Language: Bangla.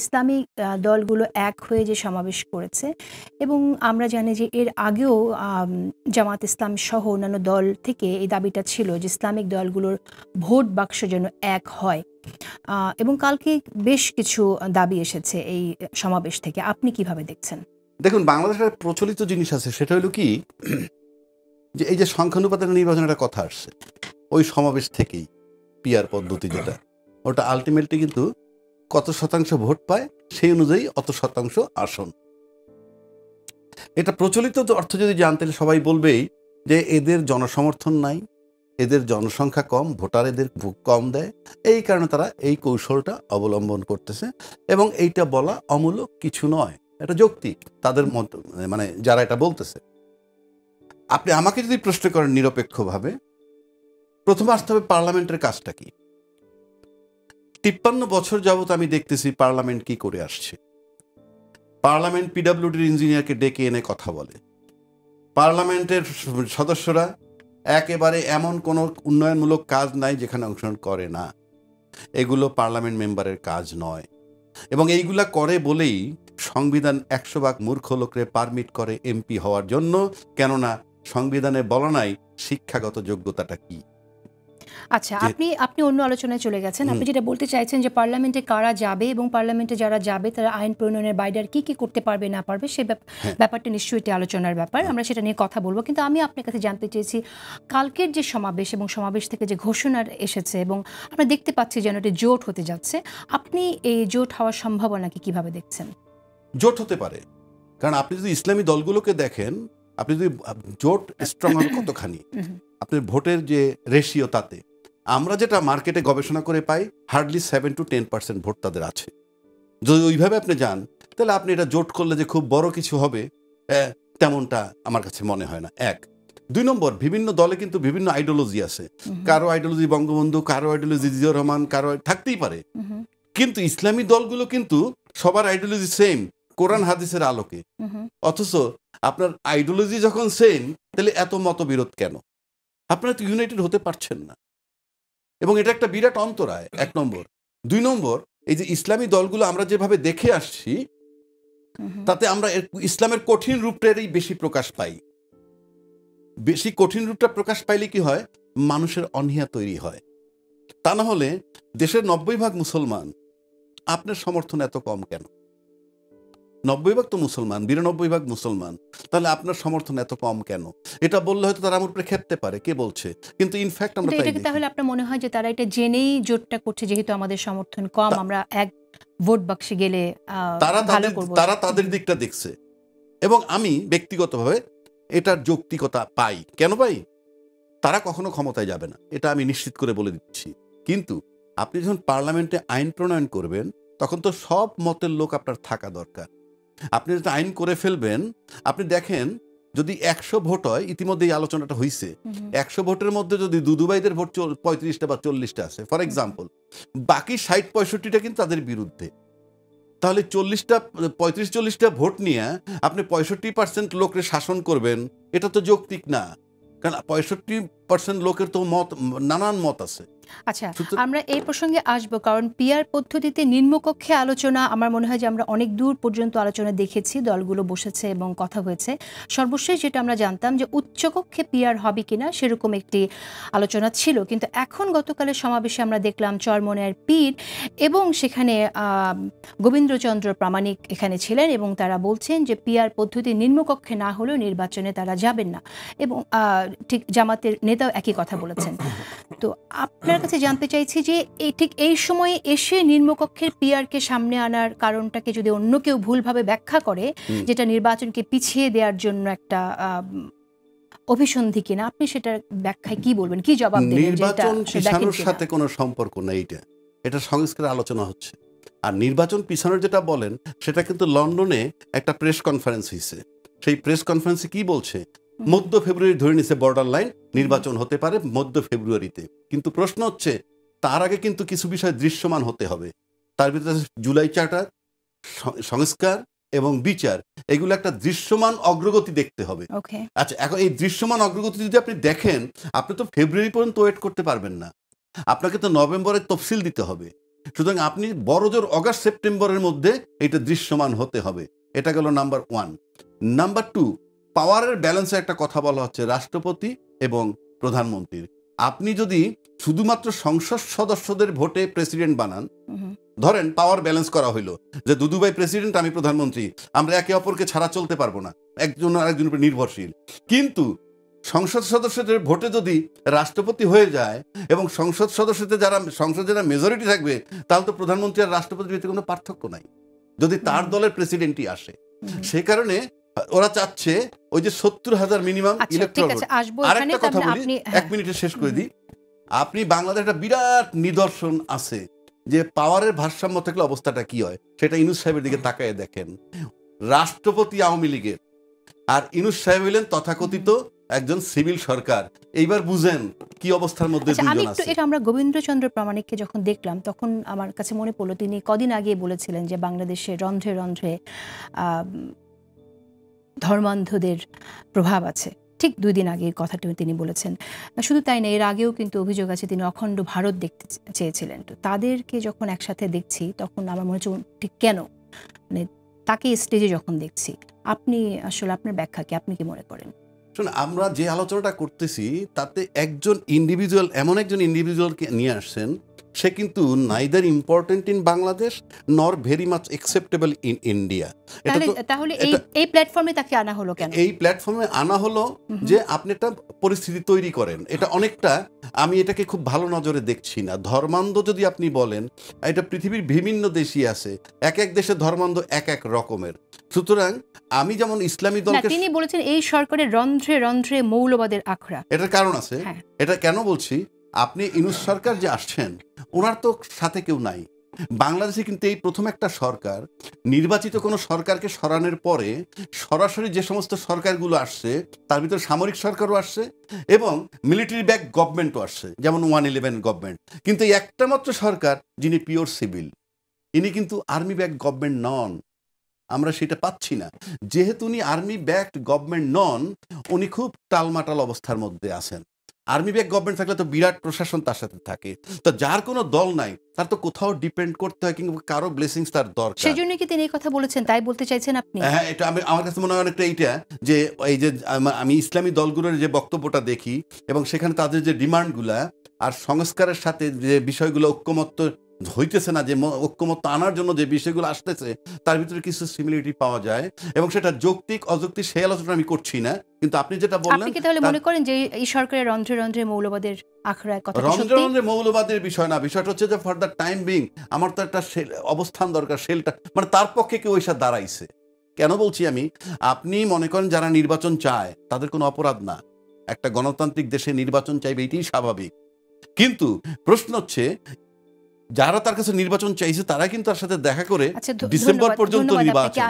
ইসলামিক দলগুলো এক হয়ে যে সমাবেশ করেছে এবং আমরা জানি যে এর আগেও জামাত ইসলাম সহ অন্যান্য দল থেকে এই দাবিটা ছিল যে ইসলামিক দলগুলোর ভোট বাক্স যেন এক হয় এবং কালকে বেশ কিছু দাবি এসেছে এই সমাবেশ থেকে। আপনি কিভাবে দেখছেন? দেখুন, বাংলাদেশের প্রচলিত জিনিস আছে, সেটা হলো কি যে এই যে সংখ্যানুপাতের নির্বাচনের একটা কথা আসছে ওই সমাবেশ থেকেই, পিআর পদ্ধতি যেটা, ওটা আলটিমেটলি কিন্তু কত শতাংশ ভোট পায় সেই অনুযায়ী অত শতাংশ আসন। এটা প্রচলিত অর্থ যদি জানতেন সবাই বলবেই যে এদের জনসমর্থন নাই, এদের জনসংখ্যা কম, ভোটার এদের কম দেয়, এই কারণে তারা এই কৌশলটা অবলম্বন করতেছে। এবং এইটা বলা অমূলক কিছু নয়, এটা যৌক্তিক তাদের মত, মানে যারা এটা বলতেছে। আপনি আমাকে যদি প্রশ্ন করেন নিরপেক্ষভাবে, প্রথমে আসতে হবে পার্লামেন্টের কাজটা কি। 53 বছর যাবত আমি দেখতেছি পার্লামেন্ট কি করে আসছে। পার্লামেন্ট পিডব্লিউডির ইঞ্জিনিয়ারকে ডেকে এনে কথা বলে। পার্লামেন্টের সদস্যরা একেবারে এমন কোনো উন্নয়নমূলক কাজ নাই যেখানে অংশগ্রহণ করে না। এগুলো পার্লামেন্ট মেম্বারের কাজ নয়। এবং এইগুলা করে বলেই সংবিধান 100 ভাগ মূর্খ লোকরে পারমিট করে এমপি হওয়ার জন্য, কেননা সংবিধানে বলা নাই শিক্ষাগত যোগ্যতাটা কি। আচ্ছা, আপনি অন্য আলোচনায় চলে গেছেন। আপনি যেটা বলতে চাইছেন যে পার্লামেন্টে কারা যাবে এবং পার্লামেন্টে যারা যাবে তারা আইন প্রণয়নের বাইরে আর কি করতে পারবে না পারবে সে ব্যাপারটা নিশ্চয়ই একটি আলোচনার ব্যাপার। আমরা সেটা নিয়ে কথা বলবো। কিন্তু আমি আপনার কাছে জানতে চেয়েছি, কালকের যে সমাবেশ এবং সমাবেশ থেকে যে ঘোষণা এসেছে এবং আমরা দেখতে পাচ্ছি যেন এটা জোট হতে যাচ্ছে, আপনি এই জোট হওয়ার সম্ভাবনাকে কিভাবে দেখছেন? জোট হতে পারে, কারণ আপনি যদি ইসলামী দলগুলোকে দেখেন, আপনি যদি জোট স্ট্রং হবে কতখানি, আপনার ভোটের যে রেশিও, তাতে আমরা যেটা মার্কেটে গবেষণা করে পাই হার্ডলি 7 to 10% ভোট তাদের আছে। যদি ওইভাবে আপনি যান তাহলে আপনি এটা জোট করলে যে খুব বড় কিছু হবে তেমনটা আমার কাছে মনে হয় না। 1, 2 নম্বর, বিভিন্ন দলে কিন্তু বিভিন্ন আইডিওলজি আছে। কারো আইডিওলজি বঙ্গবন্ধু, কারো আইডিওলজি জিয়াউর রহমান, কারো থাকতেই পারে। কিন্তু ইসলামী দলগুলো কিন্তু সবার আইডিওলজি সেম, কোরআন হাদিসের আলোকে। অথচ আপনার আইডিওলজি যখন সেম, তাহলে এত মতবিরোধ কেন? আপনারা তো ইউনাইটেড হতে পারছেন না, এবং এটা একটা বিরাট অন্তরায়। 1 নম্বর। 2 নম্বর, এই যে ইসলামী দলগুলো আমরা যেভাবে দেখে আসছি, তাতে আমরা ইসলামের কঠিন রূপটারই বেশি প্রকাশ পাই। বেশি কঠিন রূপটা প্রকাশ পাইলে কি হয়, মানুষের অনীহা তৈরি হয়। তা না হলে দেশের 90% মুসলমান, আপনার সমর্থন এত কম কেন? 90% তো মুসলমান, 92% মুসলমান, তাহলে আপনার সমর্থন এত কম কেন? এটা বললে হয়তো তারা আমার উপরে খেপতে পারে, কে বলছে, কিন্তু ইনফ্যাক্ট আমরা তাই দেখি। তাহলে আপনার মনে হয় যে তারা এটা জেনেই জোটটা করছে, যেহেতু আমাদের সমর্থন কম, আমরা এক ভোট বাক্সে গেলে তারা তাদের দিকটা দেখছে। এবং আমি ব্যক্তিগতভাবে এটার যৌক্তিকতা পাই। কেন পাই? তারা কখনো ক্ষমতায় যাবে না, এটা আমি নিশ্চিত করে বলে দিচ্ছি। কিন্তু আপনি যখন পার্লামেন্টে আইন প্রণয়ন করবেন, তখন তো সব মতের লোক আপনার থাকা দরকার। আপনি যদি আইন করে ফেলবেন, আপনি দেখেন যদি 100 ভোট হয়, ইতিমধ্যে এই আলোচনাটা হয়েছে, 100 ভোটের মধ্যে যদি দুদুভাইদের ভোট 35টা বা 40টা আছে ফর এক্সাম্পল, বাকি 60-65টা কিন্তু তাদের বিরুদ্ধে। তাহলে 35-40টা ভোট নিয়ে আপনি 65% লোকের শাসন করবেন, এটা তো যৌক্তিক না। কারণ 65% লোকের তো মত, নানান মত আছে। আচ্ছা, আমরা এই প্রসঙ্গে আসবো, কারণ পিআর পদ্ধতিতে নিম্নকক্ষে আলোচনা, আমার মনে হয় যে আমরা অনেক দূর পর্যন্ত আলোচনা দেখেছি, দলগুলো বসেছে এবং কথা হয়েছে। সর্বশেষ যেটা আমরা জানতাম যে উচ্চকক্ষে পিআর হবে কিনা সেরকম একটি আলোচনা ছিল, কিন্তু এখন গতকালের সমাবেশে আমরা দেখলাম চরমনাইয়ের পীর এবং সেখানে গোবিন্দচন্দ্র প্রামাণিক এখানে ছিলেন এবং তারা বলছেন যে পিআর পদ্ধতি নিম্নকক্ষে না হলেও নির্বাচনে তারা যাবেন না, এবং ঠিক জামাতের নেতাও একই কথা বলেছেন। তো আপনার কাছে জানতে চাইছি যে ঠিক এই সময়ে এসে নিম্নকক্ষের পিআরকে সামনে আনার কারণটাকে যদি অন্য কেউ ভুলভাবে ব্যাখ্যা করে, যেটা নির্বাচনকে পিছিয়ে দেওয়ার জন্য একটা অভিসন্ধি কিনা, আপনি সেটার ব্যাখ্যায় কি বলবেন, কি জবাব দেবেন? নির্বাচন পিছানোর সাথে কোনো সম্পর্ক নেই, এটা সংস্কারের আলোচনা হচ্ছে। আর নির্বাচন পিছানোর যেটা বলেন, সেটা কিন্তু লন্ডনে একটা প্রেস কনফারেন্স হয়েছে। সেই প্রেস কনফারেন্সে কি বলছে, মধ্য ফেব্রুয়ারি ধরে নিছে বর্ডার লাইন, নির্বাচন হতে পারে মধ্য ফেব্রুয়ারিতে। কিন্তু প্রশ্ন হচ্ছে, তার আগে কিন্তু কিছু বিষয় দৃশ্যমান হতে হবে। তার ভিতরে জুলাই চার্টার, সংস্কার এবং বিচার, এগুলো একটা দৃশ্যমান অগ্রগতি দেখতে হবে। আচ্ছা, এখন এই দৃশ্যমান অগ্রগতি যদি আপনি দেখেন, আপনি তো ফেব্রুয়ারি পর্যন্ত ওয়েট করতে পারবেন না, আপনাকে তো নভেম্বরে তফসিল দিতে হবে। সুতরাং আপনি বড়জোর অগাস্ট সেপ্টেম্বরের মধ্যে এটা দৃশ্যমান হতে হবে। এটা গেল নাম্বার 1। নাম্বার 2, পাওয়ারের ব্যালেন্সে একটা কথা বলা হচ্ছে রাষ্ট্রপতি এবং প্রধানমন্ত্রীর। আপনি যদি শুধুমাত্র সংসদ সদস্যদের ভোটে প্রেসিডেন্ট বানান, ধরেন পাওয়ার ব্যালেন্স করা হইলো যে দুদুভাই প্রেসিডেন্ট, আমি প্রধানমন্ত্রী, আমরা একে অপরকে ছাড়া চলতে পারবো না, একজন আরেকজনের উপর নির্ভরশীল। কিন্তু সংসদ সদস্যদের ভোটে যদি রাষ্ট্রপতি হয়ে যায় এবং সংসদ সদস্যদের যারা মেজরিটি থাকবে, তাহলে তো প্রধানমন্ত্রী আর রাষ্ট্রপতির ভিতরে কোনো পার্থক্য নাই, যদি তার দলের প্রেসিডেন্টই আসে। সে কারণে ওরা চাচ্ছে ওই যে 70,000 মিনিমাম ইলেকট্রাল ভোট। আরেকটা কথা বলি, 1 মিনিটে শেষ করে দিই। আপনি বাংলাদেশ একটা বিরাট নিদর্শন আছে যে পাওয়ারের ভারসাম্য থাকলে অবস্থাটা কি হয়, সেটা ইউনূস সাহেবের দিকে তাকায় দেখেন। রাষ্ট্রপতি আওয়ামী লীগের, আর ইউনূস সাহেব হইলেন তথাকথিত একজন সিভিল সরকার। এইবার বুঝেন কি অবস্থার মধ্যে দুইজন আছে। এটা আমরা গোবিন্দচন্দ্র প্রামাণিককে যখন দেখলাম, তখন আমার কাছে মনে পড়লো তিনি কদিন আগে বলেছিলেন যে বাংলাদেশে রন্ধ্রে রন্ধ্রে ধর্মান্ধদের প্রভাব আছে। ঠিক 2 দিন আগে কথাটি তিনি বলেছেন। শুধু তাই না, এর আগেও কিন্তু অভিযোগ আছে তিনি অখণ্ড ভারত দেখতে চেয়েছিলেন। তো তাদেরকে যখন একসাথে দেখছি তখন আমার মনে হচ্ছে ঠিক কেন, মানে তাকে স্টেজে যখন দেখছি, আপনি আসলে আপনার ব্যাখ্যা কি, আপনি কি মনে করেন? শুনুন, আমরা যে আলোচনাটা করতেছি তাতে এমন একজন ইন্ডিভিজুয়ালকে নিয়ে আসছেন, সে কিন্তু নাইদার ইম্পর্টেন্ট ইন বাংলাদেশ নর very much acceptable in India. তাহলে এই প্ল্যাটফর্মে তাকে আনা হলো কেন? এই প্ল্যাটফর্মে আনা হলো যে আপনি একটা পরিস্থিতি তৈরি করেন। এটা অনেকটা, আমি এটাকে খুব ভালো নজরে দেখছি না। ধর্মান্ধ যদি আপনি বলেন, এটা পৃথিবীর বিভিন্ন দেশই আছে, এক এক দেশে ধর্মান্ধ এক এক রকমের। সুতরাং আমি যেমন ইসলামী দলকে, তিনি বলেছেন এই সরকারের রন্ধ্রে রন্ধ্রে মৌলবাদের আখড়া। এটার কারণ আছে। এটা কেন বলছি, আপনি ইউনূস সরকার যে আসছেন, ওনার তো সাথে কেউ নাই। বাংলাদেশে কিন্তু এই প্রথম একটা সরকার, নির্বাচিত কোনো সরকারকে সরানোর পরে সরাসরি যে সমস্ত সরকারগুলো আসছে, তার ভিতরে সামরিক সরকারও আসছে এবং মিলিটারি ব্যাক গভর্নমেন্টও আসছে, যেমন 111 গভর্নমেন্ট। কিন্তু এই একটা মাত্র সরকার যিনি পিওর সিভিল, ইনি কিন্তু আর্মি ব্যাক গভর্নমেন্ট নন। আমরা সেটা পাচ্ছি না। যেহেতু উনি আর্মি ব্যাকড গভর্নমেন্ট নন, উনি খুব টালমাটাল অবস্থার মধ্যে আছেন। আর্মি ব্যাক গভর্নমেন্ট থাকলে তো বিরাট প্রশাসন তার সাথে থাকে। তো যার কোনো দল নাই, তার তো কোথাও ডিপেন্ড করতে হয়, কিংবা কারো ব্লেসিংস তার দরকার। সেই জন্য কি তিনি এই কথা বলেছেন, তাই বলতে চাইছেন আপনি? হ্যাঁ, এটা আমার কাছে মনে হয় অনেকটা এইটা, যে এই যে আমি ইসলামী দলগুলোর যে বক্তব্যটা দেখি এবং সেখানে তাদের যে ডিমান্ডগুলা আর সংস্কারের সাথে যে বিষয়গুলো ঐক্যমত্য হইতেছে না, যে ঐক্যমত্য আনার জন্য যে বিষয়গুলো আসতেছে, তার ভিতরে কিছু সিমিলারিটি পাওয়া যায় এবং সেটা যৌক্তিক অযৌক্তিক সেই আলোচনা আমি করছি না। কিন্তু আপনি যেটা বললেন, আপনি কি তাহলে মনে করেন যে এই সরকারের রন্ধ্রে রন্ধ্রে মৌলবাদের আখড়ায় কথা? রন্ধ্রে রন্ধ্রে মৌলবাদের বিষয় না, বিষয়টা হচ্ছে যে ফর দ্য টাইম বিং আমার তো একটা অবস্থান দরকার, শেলটা, মানে তার পক্ষে কেউ এসে দাঁড়াইছে। কেন বলছি আমি, আপনি মনে করেন যারা নির্বাচন চায় তাদের কোনো অপরাধ না, একটা গণতান্ত্রিক দেশে নির্বাচন চাইবে, এটাই স্বাভাবিক। কিন্তু প্রশ্ন হচ্ছে, যারা তার কাছে নির্বাচন চাইছে তারা কিন্তু তার সাথে দেখা করে ডিসেম্বর পর্যন্ত নির্বাচন